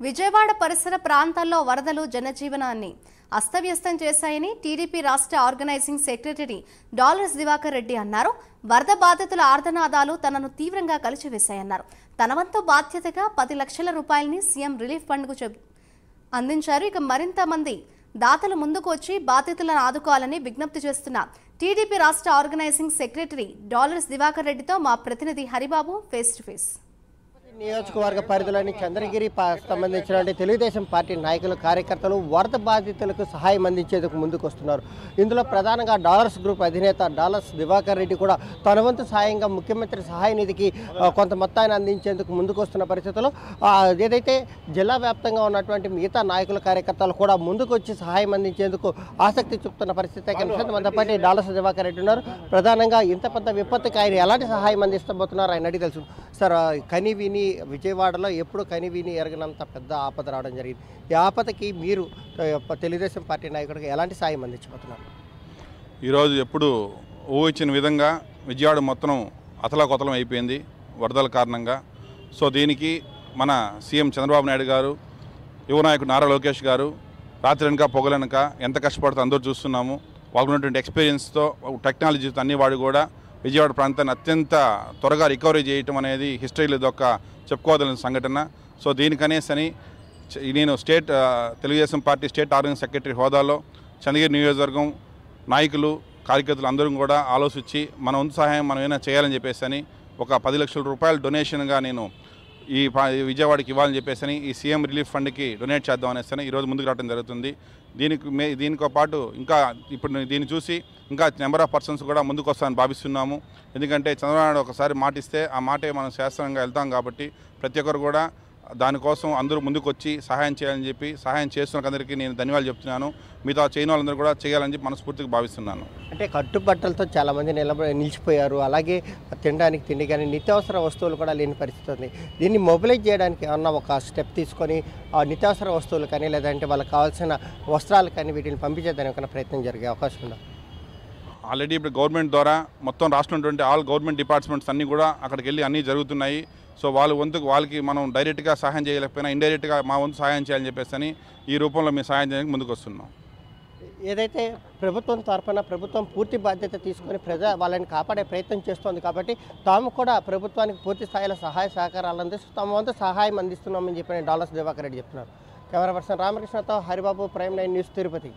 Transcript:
విజయవాడ పరిసర ప్రాంతాల్లో వరదలు జనజీవనాన్ని అస్తవ్యస్తం చేశాయని టీడీపీ రాష్ట్ర organizing secretary dollars Diwakar Reddy అన్నారు. వరద బాధితుల ఆర్తనాదాలు తనను తీవ్రంగా కలిచివేశాయన్నారు. తన వంతు బాధ్యతగా 10 లక్షల రూపాయలని సీఎం రిలీఫ్ ఫండ్కు అందించారు. ఇక మరింత మంది దాతలు ముందుకు వచ్చి బాధితులను ఆదుకోవాలని విజ్ఞప్తి చేస్తున్న టీడీపీ రాష్ట్ర ఆర్గనైజింగ్ సెక్రటరీ డాలర్స్ దివాకర్ రెడ్డితో మా ప్రతినిధి హరిబాబు ఫేస్ టు ఫేస్. నియోజకవర్గ పరిధిలోని చంద్రగిరి సంబంధించిన తెలుగుదేశం పార్టీ నాయకులు కార్యకర్తలు వరద బాధితులకు సహాయం అందించేందుకు ముందుకు వస్తున్నారు. ఇందులో ప్రధానంగా డాలర్స్ గ్రూప్ అధినేత డాలర్స్ దివాకర్ రెడ్డి కూడా తన వంతు సాయంగా ముఖ్యమంత్రి సహాయ నిధికి కొంత మొత్తాన్ని అందించేందుకు ముందుకు వస్తున్న పరిస్థితుల్లో ఏదైతే జిల్లా వ్యాప్తంగా ఉన్నటువంటి మిగతా నాయకుల కార్యకర్తలు కూడా ముందుకు వచ్చి సహాయం అందించేందుకు ఆసక్తి చూపుతున్న పరిస్థితి కనిపిస్తుంది. మనతో పాటు డాలర్స్ దివాకర్ రెడ్డి ఉన్నారు. ప్రధానంగా ఇంత పెద్ద విపత్తుకి ఆయన ఎలాంటి సహాయం అందిస్తబోతున్నారు ఆయన అడిగి తెలుసు. సార్, కనివిని విజయవాడలో ఎప్పుడు కనివిని ఎరగనంత పెద్ద ఆపద రావడం జరిగింది. ఈ ఆపదకి మీరు తెలుగుదేశం పార్టీ నాయకుడికి ఎలాంటి సాయం అందించబోతున్నారు? ఈరోజు ఎప్పుడు ఊహించిన విధంగా విజయవాడ మొత్తం అతలాకుతలం అయిపోయింది వరదల కారణంగా. సో దీనికి మన సీఎం చంద్రబాబు నాయుడు గారు, యువ నాయకుడు నారా లోకేష్ గారు రాత్రనక పొగలనక ఎంత కష్టపడుతూ అందరూ చూస్తున్నాము. వాళ్ళకు ఉన్నటువంటి ఎక్స్పీరియన్స్తో టెక్నాలజీతో అన్ని వాడు కూడా విజయవాడ ప్రాంతాన్ని అత్యంత త్వరగా రికవరీ చేయటం అనేది హిస్టరీలో ఇదొక చెప్పుకోదలిన సంఘటన. సో దీనికనేసని నేను Telugu Desam party state organizing secretary హోదాలో చంద్రగిరి నియోజకవర్గం నాయకులు కార్యకర్తలు అందరం కూడా ఆలోచించి మన వంతు సహాయం మనం ఏమైనా చేయాలని చెప్పేసి ఒక 10 లక్షల రూపాయల డొనేషన్గా నేను ఈ విజయవాడకి ఇవ్వాలని చెప్పేసి ఈ సీఎం రిలీఫ్ ఫండ్కి డొనేట్ చేద్దాం అనేసి ఈరోజు ముందుకు రావడం జరుగుతుంది. దీనితో పాటు ఇంకా ఇప్పుడు దీన్ని చూసి ఇంకా నెంబర్ ఆఫ్ పర్సన్స్ కూడా ముందుకు వస్తామని భావిస్తున్నాము. ఎందుకంటే చంద్రబాబు నాయుడు ఒకసారి మాటిస్తే ఆ మాటే మనం శాస్త్రంగా వెళ్తాం కాబట్టి ప్రతి ఒక్కరు కూడా దానికోసం అందరూ ముందుకు వచ్చి సహాయం చేయాలని చెప్పి సహాయం చేస్తున్న అందరికీ నేను ధన్యవాదాలు చెప్తున్నాను. మిగతా చేయని వాళ్ళందరూ కూడా చేయాలని చెప్పి మనస్ఫూర్తిగా భావిస్తున్నాను. అంటే కట్టుబట్టలతో చాలామంది నిలిచిపోయారు. అలాగే తినడానికి తిండి కానీ నిత్యావసర వస్తువులు కూడా లేని పరిస్థితి ఉంది. దీన్ని మొబిలైజ్ చేయడానికి ఏమన్నా ఒక స్టెప్ తీసుకొని నిత్యావసర వస్తువులు కానీ లేదంటే వాళ్ళకి కావాల్సిన వస్త్రాలు కానీ వీటిని పంపించేదానికి ఒక ప్రయత్నం జరిగే అవకాశం ఉందా? ఆల్రెడీ ఇప్పుడు గవర్నమెంట్ ద్వారా మొత్తం రాష్ట్రంలో ఉన్నటువంటి ఆల్ గవర్నమెంట్ డిపార్ట్మెంట్స్ అన్నీ కూడా అక్కడికి వెళ్ళి అన్నీ జరుగుతున్నాయి. సో వాళ్ళకి మనం డైరెక్ట్గా సహాయం చేయలేకపోయినా ఇండైరెక్ట్గా మా వంతు సహాయం చేయాలని చెప్పేసి ఈ రూపంలో మేము సహాయం చేయడానికి ముందుకు వస్తున్నాం. ఏదైతే ప్రభుత్వం తరఫున ప్రభుత్వం పూర్తి బాధ్యత తీసుకొని వాళ్ళని కాపాడే ప్రయత్నం చేస్తోంది కాబట్టి తాము కూడా ప్రభుత్వానికి పూర్తి స్థాయిలో సహాయ సహకారాలు అందిస్తూ తమ వంతు సహాయం అందిస్తున్నామని చెప్పి డాలర్స్ దివాకర్ రెడ్డి చెప్తున్నారు. కెమెరా పర్సన్ రామకృష్ణతో హరిబాబు, ప్రైమ్ 9 న్యూస్, తిరుపతి.